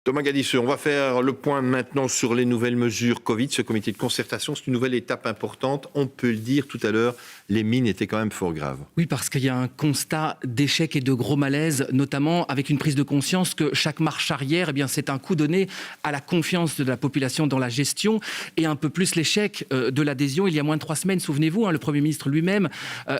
Thomas Gadisseux, on va faire le point maintenant sur les nouvelles mesures Covid. Ce comité de concertation, c'est une nouvelle étape importante. On peut le dire tout à l'heure, les mines étaient quand même fort graves. Oui, parce qu'il y a un constat d'échec et de gros malaise, notamment avec une prise de conscience que chaque marche arrière, c'est un coup donné à la confiance de la population dans la gestion et un peu plus l'échec de l'adhésion. Il y a moins de 3 semaines, souvenez-vous, le Premier ministre lui-même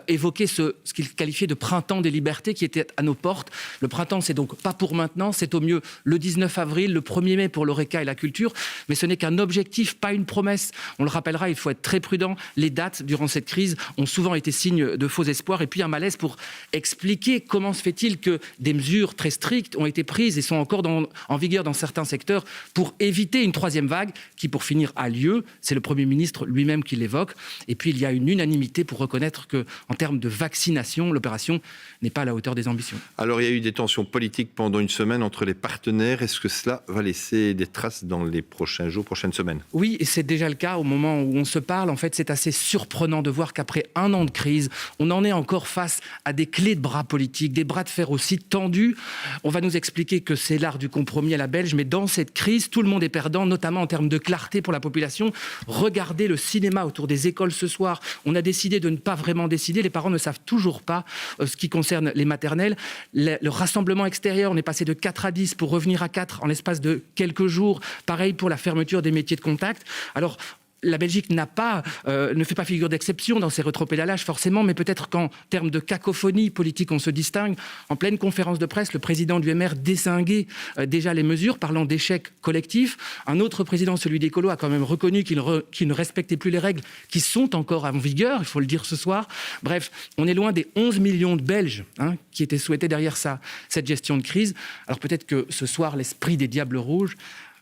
évoquait ce qu'il qualifiait de printemps des libertés qui était à nos portes. Le printemps, c'est donc pas pour maintenant, c'est au mieux le 19 avril, le 1er mai pour l'Horeca et la culture, mais ce n'est qu'un objectif, pas une promesse. On le rappellera, il faut être très prudent. Les dates durant cette crise ont souvent été signe de faux espoirs et puis un malaise pour expliquer comment se fait-il que des mesures très strictes ont été prises et sont encore en vigueur dans certains secteurs pour éviter une 3e vague qui, pour finir, a lieu. C'est le Premier ministre lui-même qui l'évoque. Et puis, il y a une unanimité pour reconnaître qu'en termes de vaccination, l'opération n'est pas à la hauteur des ambitions. Alors, il y a eu des tensions politiques pendant une semaine entre les partenaires. Est-ce que cela va laisser des traces dans les prochains jours, prochaines semaines? Oui, et c'est déjà le cas au moment où on se parle. En fait, c'est assez surprenant de voir qu'après un an de crise, on en est encore face à des clés de bras politiques, des bras de fer aussi tendus. On va nous expliquer que c'est l'art du compromis à la belge, mais dans cette crise, tout le monde est perdant, notamment en termes de clarté pour la population. Regardez le cinéma autour des écoles ce soir. On a décidé de ne pas vraiment décider. Les parents ne savent toujours pas ce qui concerne les maternelles. Le rassemblement extérieur, on est passé de 4 à 10 pour revenir à 4 en l'espace de quelques jours. Pareil pour la fermeture des métiers de contact. Alors, la Belgique ne fait pas figure d'exception dans ses rétropédalages forcément, mais peut-être qu'en termes de cacophonie politique, on se distingue. En pleine conférence de presse, le président du MR dézinguait déjà les mesures, parlant d'échec collectif. Un autre président, celui d'Écolo, a quand même reconnu qu'il ne respectait plus les règles qui sont encore en vigueur, il faut le dire ce soir. Bref, on est loin des 11 millions de Belges qui étaient souhaités derrière cette gestion de crise. Alors peut-être que ce soir, l'esprit des Diables Rouges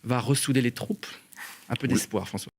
va ressouder les troupes. Un peu d'espoir, François.